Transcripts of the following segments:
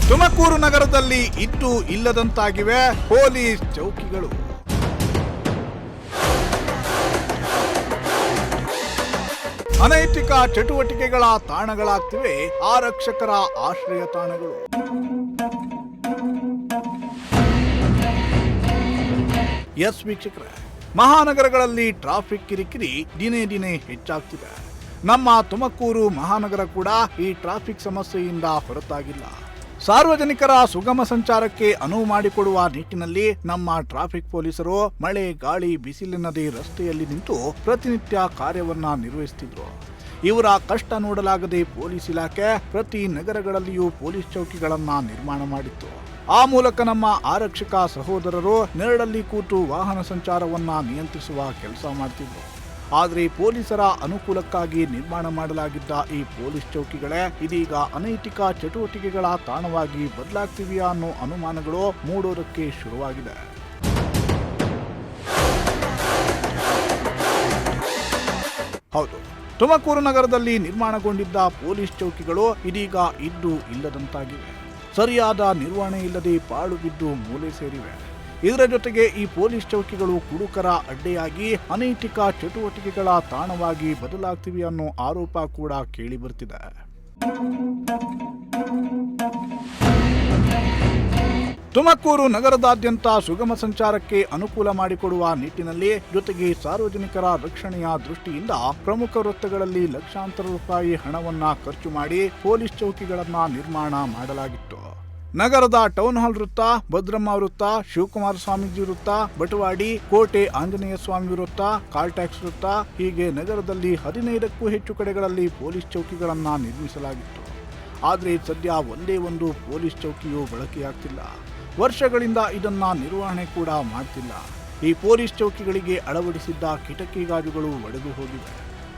ತುಮಕೂರು ನಗರದಲ್ಲಿ ಇದ್ದು ಇಲ್ಲದಂತಾಗಿವೆ ಪೊಲೀಸ್ ಚೌಕಿಗಳು. ಅನೈತಿಕ ಚಟುವಟಿಕೆಗಳ ತಾಣಗಳಾಗ್ತಿವೆ ಆರಕ್ಷಕರ ಆಶ್ರಯ ತಾಣಗಳು. ಎಸ್ ವೀಕ್ಷಕರೇ, ಮಹಾನಗರಗಳಲ್ಲಿ ಟ್ರಾಫಿಕ್ ಕಿರಿಕಿರಿ ದಿನೇ ದಿನೇ ಹೆಚ್ಚಾಗ್ತಿದೆ. ನಮ್ಮ ತುಮಕೂರು ಮಹಾನಗರ ಕೂಡ ಈ ಟ್ರಾಫಿಕ್ ಸಮಸ್ಯೆಯಿಂದ ಹೊರತಾಗಿಲ್ಲ. ಸಾರ್ವಜನಿಕರ ಸುಗಮ ಸಂಚಾರಕ್ಕೆ ಅನುವು ಮಾಡಿಕೊಡುವ ನಿಟ್ಟಿನಲ್ಲಿ ನಮ್ಮ ಟ್ರಾಫಿಕ್ ಪೊಲೀಸರು ಮಳೆ ಗಾಳಿ ಬಿಸಿಲಿನದೇ ರಸ್ತೆಯಲ್ಲಿ ನಿಂತು ಪ್ರತಿನಿತ್ಯ ಕಾರ್ಯವನ್ನ ನಿರ್ವಹಿಸುತ್ತಿದ್ರು. ಇವರ ಕಷ್ಟ ನೋಡಲಾಗದೆ ಪೊಲೀಸ್ ಇಲಾಖೆ ಪ್ರತಿ ನಗರಗಳಲ್ಲಿಯೂ ಪೊಲೀಸ್ ಚೌಕಿಗಳನ್ನ ನಿರ್ಮಾಣ ಮಾಡಿತ್ತು. ಆ ಮೂಲಕ ನಮ್ಮ ಆರಕ್ಷಕ ಸಹೋದರರು ನೆರಳಲ್ಲಿ ಕೂತು ವಾಹನ ಸಂಚಾರವನ್ನ ನಿಯಂತ್ರಿಸುವ ಕೆಲಸ ಮಾಡ್ತಿದ್ರು. ಆದರೆ ಪೊಲೀಸರ ಅನುಕೂಲಕ್ಕಾಗಿ ನಿರ್ಮಾಣ ಮಾಡಲಾಗಿದ್ದ ಈ ಪೊಲೀಸ್ ಚೌಕಿಗಳೇ ಇದೀಗ ಅನೈತಿಕ ಚಟುವಟಿಕೆಗಳ ತಾಣವಾಗಿ ಬದಲಾಗ್ತಿವೆಯಾ ಅನ್ನೋ ಅನುಮಾನಗಳು ಮೂಡೋದಕ್ಕೆ ಶುರುವಾಗಿದೆ. ಹೌದು, ತುಮಕೂರು ನಗರದಲ್ಲಿ ನಿರ್ಮಾಣಗೊಂಡಿದ್ದ ಪೊಲೀಸ್ ಚೌಕಿಗಳು ಇದೀಗ ಇದ್ದು ಇಲ್ಲದಂತಾಗಿವೆ. ಸರಿಯಾದ ನಿರ್ವಹಣೆ ಇಲ್ಲದೆ ಪಾಳು ಬಿದ್ದು ಮೂಲೆ ಸೇರಿವೆ. ಇದರ ಜೊತೆಗೆ ಈ ಪೊಲೀಸ್ ಚೌಕಿಗಳು ಕುಡುಕರ ಅಡ್ಡೆಯಾಗಿ ಅನೈತಿಕ ಚಟುವಟಿಕೆಗಳ ತಾಣವಾಗಿ ಬದಲಾಗ್ತಿವೆ ಅನ್ನೋ ಆರೋಪ ಕೂಡ ಕೇಳಿ ಬರ್ತಿದೆ. ತುಮಕೂರು ನಗರದಾದ್ಯಂತ ಸುಗಮ ಸಂಚಾರಕ್ಕೆ ಅನುಕೂಲ ಮಾಡಿಕೊಡುವ ನಿಟ್ಟಿನಲ್ಲಿ ಜೊತೆಗೆ ಸಾರ್ವಜನಿಕರ ರಕ್ಷಣೆಯ ದೃಷ್ಟಿಯಿಂದ ಪ್ರಮುಖ ವೃತ್ತಗಳಲ್ಲಿ ಲಕ್ಷಾಂತರ ರೂಪಾಯಿ ಹಣವನ್ನ ಖರ್ಚು ಮಾಡಿ ಪೊಲೀಸ್ ಚೌಕಿಗಳನ್ನ ನಿರ್ಮಾಣ ಮಾಡಲಾಗಿತ್ತು. ನಗರದ ಟೌನ್ ಹಾಲ್ ವೃತ್ತ, ಭದ್ರಮ್ಮ ವೃತ್ತ, ಶಿವಕುಮಾರ ಸ್ವಾಮೀಜಿ ವೃತ್ತ, ಬಟವಾಡಿ, ಕೋಟೆ ಆಂಜನೇಯ ಸ್ವಾಮಿ ವೃತ್ತ, ಕಾಲ್ ಟ್ಯಾಕ್ಸ್ ವೃತ್ತ ಹೀಗೆ ನಗರದಲ್ಲಿ 15ಕ್ಕೂ ಹೆಚ್ಚು ಕಡೆಗಳಲ್ಲಿ ಪೊಲೀಸ್ ಚೌಕಿಗಳನ್ನ ನಿರ್ಮಿಸಲಾಗಿತ್ತು. ಆದರೆ ಸದ್ಯ ಒಂದೇ ಒಂದು ಪೊಲೀಸ್ ಚೌಕಿಯೂ ಬಳಕೆಯಾಗ್ತಿಲ್ಲ. ವರ್ಷಗಳಿಂದ ಇದನ್ನ ನಿರ್ವಹಣೆ ಕೂಡ ಮಾಡ್ತಿಲ್ಲ. ಈ ಪೊಲೀಸ್ ಚೌಕಿಗಳಿಗೆ ಅಳವಡಿಸಿದ್ದ ಕಿಟಕಿ ಗಾಜುಗಳು ಒಡೆದು ಹೋಗಿವೆ.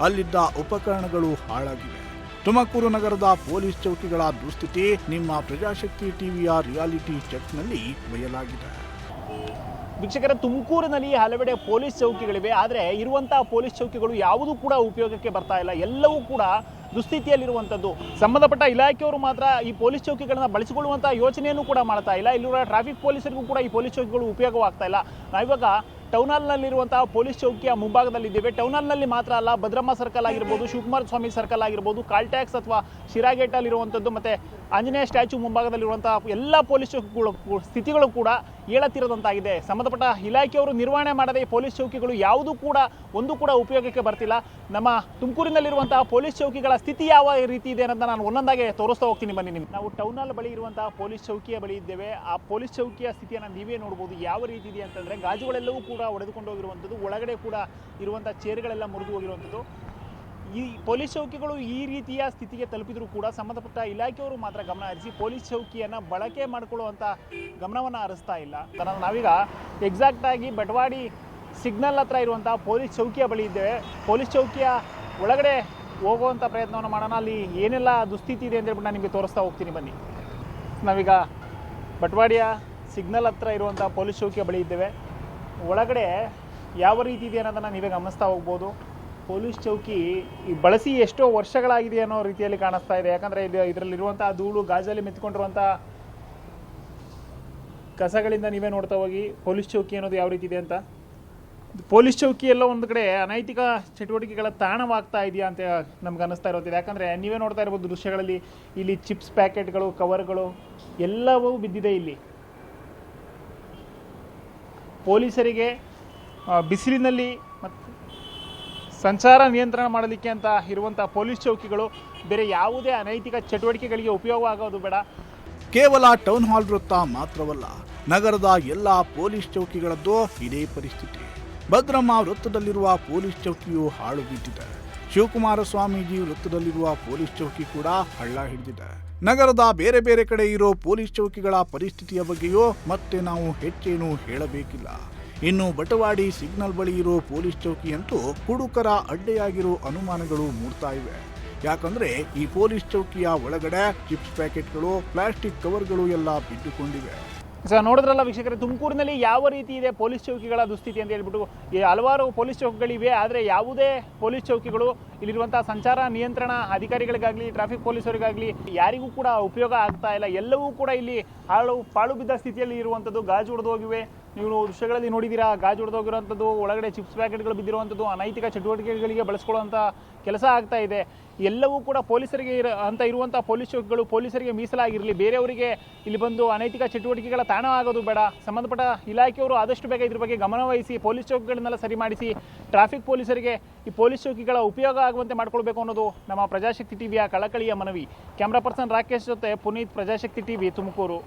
ಅಲ್ಲಿದ್ದ ಉಪಕರಣಗಳು ಹಾಳಾಗಿವೆ. ತುಮಕೂರು ನಗರದ ಪೊಲೀಸ್ ಚೌಕಿಗಳ ದುಸ್ಥಿತಿ ನಿಮ್ಮ ಪ್ರಜಾಶಕ್ತಿ ಟಿವಿಯ ರಿಯಾಲಿಟಿ ಚೆಕ್ನಲ್ಲಿ ಬಯಲಾಗಿದೆ. ವೀಕ್ಷಕರ, ತುಮಕೂರಿನಲ್ಲಿ ಹಲವೆಡೆ ಪೊಲೀಸ್ ಚೌಕಿಗಳಿವೆ. ಆದರೆ ಇರುವಂತಹ ಪೊಲೀಸ್ ಚೌಕಿಗಳು ಯಾವುದೂ ಕೂಡ ಉಪಯೋಗಕ್ಕೆ ಬರ್ತಾ ಇಲ್ಲ. ಎಲ್ಲವೂ ಕೂಡ ದುಸ್ಥಿತಿಯಲ್ಲಿರುವಂಥದ್ದು. ಸಂಬಂಧಪಟ್ಟ ಇಲಾಖೆಯವರು ಮಾತ್ರ ಈ ಪೊಲೀಸ್ ಚೌಕಿಗಳನ್ನ ಬಳಸಿಕೊಳ್ಳುವಂತಹ ಯೋಚನೆಯನ್ನು ಕೂಡ ಮಾಡ್ತಾ ಇಲ್ಲ. ಇಲ್ಲಿರುವ ಟ್ರಾಫಿಕ್ ಪೊಲೀಸರಿಗೂ ಕೂಡ ಈ ಪೊಲೀಸ್ ಚೌಕಿಗಳು ಉಪಯೋಗವಾಗ್ತಾ ಇಲ್ಲ. ನಾವಿವಾಗ ಟೌನ್ ಹಾಲ್ನಲ್ಲಿರುವಂತಹ ಪೊಲೀಸ್ ಚೌಕಿಯ ಮುಂಭಾಗದಲ್ಲಿದ್ದೇವೆ. ಟೌನ್ ಹಾಲ್ನಲ್ಲಿ ಮಾತ್ರ ಅಲ್ಲ, ಭದ್ರಮ್ಮ ಸರ್ಕಲ್ ಆಗಿರ್ಬೋದು, ಶಿವಕುಮಾರ ಸ್ವಾಮಿ ಸರ್ಕಲ್ ಆಗಿರ್ಬೋದು, ಕಾಲ್ ಟ್ಯಾಕ್ಸ್ ಅಥವಾ ಶಿರಾಗೇಟ್ ಅಲ್ಲಿರುವಂಥದ್ದು ಮತ್ತು ಆಂಜನೇಯ ಸ್ಟ್ಯಾಚ್ಯೂ ಮುಂಭಾಗದಲ್ಲಿರುವಂತಹ ಎಲ್ಲ ಪೊಲೀಸ್ ಚೌಕಿಗಳು ಸ್ಥಿತಿಗಳು ಕೂಡ ಏಳತ್ತಿರದಂತಾಗಿದೆ. ಸಂಬಂಧಪಟ್ಟ ಇಲಾಖೆಯವರು ನಿರ್ವಹಣೆ ಮಾಡದೆ ಈ ಪೊಲೀಸ್ ಚೌಕಿಗಳು ಯಾವುದೂ ಕೂಡ ಒಂದು ಕೂಡ ಉಪಯೋಗಕ್ಕೆ ಬರ್ತಿಲ್ಲ. ನಮ್ಮ ತುಮಕೂರಿನಲ್ಲಿರುವಂತಹ ಪೊಲೀಸ್ ಚೌಕಿಗಳ ಸ್ಥಿತಿ ಯಾವ ರೀತಿ ಇದೆ ಅನ್ನೋದನ್ನ ನಾನು ಒಂದೊಂದಾಗೆ ತೋರಿಸ್ತಾ ಹೋಗ್ತೀನಿ. ಬನ್ನಿ, ನಿಮ್ಗೆ ನಾವು ಟೌನ್ ಹಾಲ್ ಬಳಿ ಇರುವಂತಹ ಪೊಲೀಸ್ ಚೌಕಿಯ ಬಳಿ ಇದ್ದೇವೆ. ಆ ಪೊಲೀಸ್ ಚೌಕಿಯ ಸ್ಥಿತಿಯನ್ನು ನೀವೇ ನೋಡ್ಬೋದು. ಯಾವ ರೀತಿ ಇದೆ ಅಂತಂದರೆ ಗಾಜುಗಳೆಲ್ಲವೂ ಕೂಡ ಒಡೆದುಕೊಂಡು ಹೋಗಿರುವಂಥದ್ದು, ಒಳಗಡೆ ಕೂಡ ಇರುವಂಥ ಚೇರ್ಗಳೆಲ್ಲ ಮುರಿದು ಹೋಗಿರುವಂಥದ್ದು. ಈ ಪೊಲೀಸ್ ಚೌಕಿಗಳು ಈ ರೀತಿಯ ಸ್ಥಿತಿಗೆ ತಲುಪಿದರೂ ಕೂಡ ಸಂಬಂಧಪಟ್ಟ ಇಲಾಖೆಯವರು ಮಾತ್ರ ಗಮನ ಹರಿಸಿ ಪೊಲೀಸ್ ಚೌಕಿಯನ್ನು ಬಳಕೆ ಮಾಡಿಕೊಳ್ಳುವಂಥ ಗಮನವನ್ನು ಹರಿಸ್ತಾ ಇಲ್ಲ. ನಾವೀಗ ಎಕ್ಸಾಕ್ಟಾಗಿ ಬಟವಾಡಿ ಸಿಗ್ನಲ್ ಹತ್ರ ಇರುವಂಥ ಪೊಲೀಸ್ ಚೌಕಿಯ ಬಳಿ ಇದ್ದೇವೆ. ಪೊಲೀಸ್ ಚೌಕಿಯ ಒಳಗಡೆ ಹೋಗುವಂಥ ಪ್ರಯತ್ನವನ್ನು ಮಾಡೋಣ. ಅಲ್ಲಿ ಏನೆಲ್ಲ ದುಸ್ಥಿತಿ ಇದೆ ಅಂತ ಹೇಳ್ಬಿಟ್ಟು ನಾನು ನಿಮಗೆ ತೋರಿಸ್ತಾ ಹೋಗ್ತೀನಿ. ಬನ್ನಿ, ನಾವೀಗ ಬಟವಾಡಿಯ ಸಿಗ್ನಲ್ ಹತ್ರ ಇರುವಂಥ ಪೊಲೀಸ್ ಚೌಕಿಯ ಬಳಿ ಇದ್ದೇವೆ. ಒಳಗಡೆ ಯಾವ ರೀತಿ ಇದೆ ಅನ್ನೋದನ್ನು ನೀವೇ ಗಮನಿಸ್ತಾ ಹೋಗ್ಬೋದು. ಪೊಲೀಸ್ ಚೌಕಿ ಬಳಸಿ ಎಷ್ಟೋ ವರ್ಷಗಳಾಗಿದೆ ಅನ್ನೋ ರೀತಿಯಲ್ಲಿ ಕಾಣಿಸ್ತಾ ಇದೆ. ಯಾಕಂದರೆ ಇದರಲ್ಲಿರುವಂಥ ಧೂಳು ಗಾಜಲ್ಲಿ ಮೆತ್ಕೊಂಡಿರುವಂಥ ಕಸಗಳಿಂದ ನೀವೇ ನೋಡ್ತಾ ಹೋಗಿ ಪೊಲೀಸ್ ಚೌಕಿ ಅನ್ನೋದು ಯಾವ ರೀತಿ ಇದೆ ಅಂತ. ಪೊಲೀಸ್ ಚೌಕಿ ಎಲ್ಲ ಒಂದು ಕಡೆ ಅನೈತಿಕ ಚಟುವಟಿಕೆಗಳ ತಾಣವಾಗ್ತಾ ಇದೆಯಾ ಅಂತ ನಮ್ಗೆ ಅನ್ನಿಸ್ತಾ ಇರೋದಿದೆ. ಯಾಕಂದರೆ ನೀವೇ ನೋಡ್ತಾ ಇರ್ಬೋದು ದೃಶ್ಯಗಳಲ್ಲಿ, ಇಲ್ಲಿ ಚಿಪ್ಸ್ ಪ್ಯಾಕೆಟ್ಗಳು, ಕವರ್ಗಳು ಎಲ್ಲವೂ ಬಿದ್ದಿದೆ. ಇಲ್ಲಿ ಪೊಲೀಸರಿಗೆ ಬಿಸಿಲಿನಲ್ಲಿ ಮತ್ತು ಸಂಚಾರ ನಿಯಂತ್ರಣ ಮಾಡಲಿಕ್ಕೆ ಅಂತ ಇರುವಂಥ ಪೊಲೀಸ್ ಚೌಕಿಗಳು ಬೇರೆ ಯಾವುದೇ ಅನೈತಿಕ ಚಟುವಟಿಕೆಗಳಿಗೆ ಉಪಯೋಗವಾಗೋದು ಬೇಡ. ಕೇವಲ ಟೌನ್ ಹಾಲ್ ವೃತ್ತ ಮಾತ್ರವಲ್ಲ, ನಗರದ ಎಲ್ಲ ಪೊಲೀಸ್ ಚೌಕಿಗಳದ್ದು ಇದೇ ಪರಿಸ್ಥಿತಿ. ಭದ್ರಮ್ಮ ವೃತ್ತದಲ್ಲಿರುವ ಪೊಲೀಸ್ ಚೌಕಿಯು ಹಾಳು ಬಿದ್ದಿದೆ. ಶಿವಕುಮಾರ ಸ್ವಾಮೀಜಿ ವೃತ್ತದಲ್ಲಿರುವ ಪೊಲೀಸ್ ಚೌಕಿ ಕೂಡ ಹಳ್ಳ ಹಿಡಿದಿದೆ. ನಗರದ ಬೇರೆ ಬೇರೆ ಕಡೆ ಇರೋ ಪೊಲೀಸ್ ಚೌಕಿಗಳ ಪರಿಸ್ಥಿತಿಯ ಬಗ್ಗೆಯೂ ಮತ್ತೆ ನಾವು ಹೆಚ್ಚೇನು ಹೇಳಬೇಕಿಲ್ಲ. ಇನ್ನು ಬಟವಾಡಿ ಸಿಗ್ನಲ್ ಬಳಿ ಇರೋ ಪೊಲೀಸ್ ಚೌಕಿಯಂತೂ ಕುಡುಕರ ಅಡ್ಡೆಯಾಗಿರೋ ಅನುಮಾನಗಳು ಮೂಡ್ತಾ ಇವೆ. ಯಾಕಂದ್ರೆ ಈ ಪೊಲೀಸ್ ಚೌಕಿಯ ಒಳಗಡೆ ಚಿಪ್ಸ್ ಪ್ಯಾಕೆಟ್ಗಳು, ಪ್ಲಾಸ್ಟಿಕ್ ಕವರ್ಗಳು ಎಲ್ಲ ಬಿದ್ದುಕೊಂಡಿವೆ. ಸರ್, ನೋಡಿದ್ರಲ್ಲ ವೀಕ್ಷಕರೇ, ತುಮಕೂರಿನಲ್ಲಿ ಯಾವ ರೀತಿ ಇದೆ ಪೊಲೀಸ್ ಚೌಕಿಗಳ ದುಸ್ಥಿತಿ ಅಂತ ಹೇಳ್ಬಿಟ್ಟು. ಹಲವಾರು ಪೊಲೀಸ್ ಚೌಕಿಗಳಿವೆ, ಆದರೆ ಯಾವುದೇ ಪೊಲೀಸ್ ಚೌಕಿಗಳು ಇಲ್ಲಿರುವಂತಹ ಸಂಚಾರ ನಿಯಂತ್ರಣ ಅಧಿಕಾರಿಗಳಿಗಾಗಲಿ ಟ್ರಾಫಿಕ್ ಪೊಲೀಸರಿಗಾಗಲಿ ಯಾರಿಗೂ ಕೂಡ ಉಪಯೋಗ ಆಗ್ತಾ ಇಲ್ಲ. ಎಲ್ಲವೂ ಕೂಡ ಇಲ್ಲಿ ಪಾಳು ಬಿದ್ದ ಸ್ಥಿತಿಯಲ್ಲಿ ಇರುವಂಥದ್ದು. ಗಾಜು ಹೊಡೆದು ಹೋಗಿವೆ. ನೀವು ದೃಶ್ಯಗಳಲ್ಲಿ ನೋಡಿದ್ದೀರಾ, ಗಾಜು ಹೊಡೆದೋಗಿರುವಂಥದ್ದು, ಒಳಗಡೆ ಚಿಪ್ಸ್ ಪ್ಯಾಕೆಟ್ಗಳು ಬಿದ್ದಿರುವಂಥದ್ದು, ಅನೈತಿಕ ಚಟುವಟಿಕೆಗಳಿಗೆ ಬಳಸ್ಕೊಳ್ಳುವಂಥ ಕೆಲಸ ಆಗ್ತಾ ಇದೆ. ಎಲ್ಲವೂ ಕೂಡ ಪೊಲೀಸರಿಗೆ ಅಂತ ಇರುವಂಥ ಪೊಲೀಸ್ ಚೌಕಿಗಳು ಪೊಲೀಸರಿಗೆ ಮೀಸಲಾಗಿರಲಿ. ಬೇರೆಯವರಿಗೆ ಇಲ್ಲಿ ಬಂದು ಅನೈತಿಕ ಚಟುವಟಿಕೆಗಳ ತಾಣ ಆಗೋದು ಬೇಡ. ಸಂಬಂಧಪಟ್ಟ ಇಲಾಖೆಯವರು ಆದಷ್ಟು ಬೇಗ ಇದ್ರ ಬಗ್ಗೆ ಗಮನ ವಹಿಸಿ ಪೊಲೀಸ್ ಚೌಕಿಗಳನ್ನೆಲ್ಲ ಸರಿ ಮಾಡಿಸಿ ಟ್ರಾಫಿಕ್ ಪೊಲೀಸರಿಗೆ ಈ ಪೊಲೀಸ್ ಚೌಕಿಗಳ ಉಪಯೋಗ ಆಗುವಂತೆ ಮಾಡ್ಕೊಳ್ಬೇಕು ಅನ್ನೋದು ನಮ್ಮ ಪ್ರಜಾಶಕ್ತಿ ಟಿವಿಯ ಕಳಕಳಿಯ ಮನವಿ. ಕ್ಯಾಮ್ರಾ ಪರ್ಸನ್ ರಾಕೇಶ್ ಜೊತೆ ಪುನೀತ್, ಪ್ರಜಾಶಕ್ತಿ ಟಿವಿ, ತುಮಕೂರು.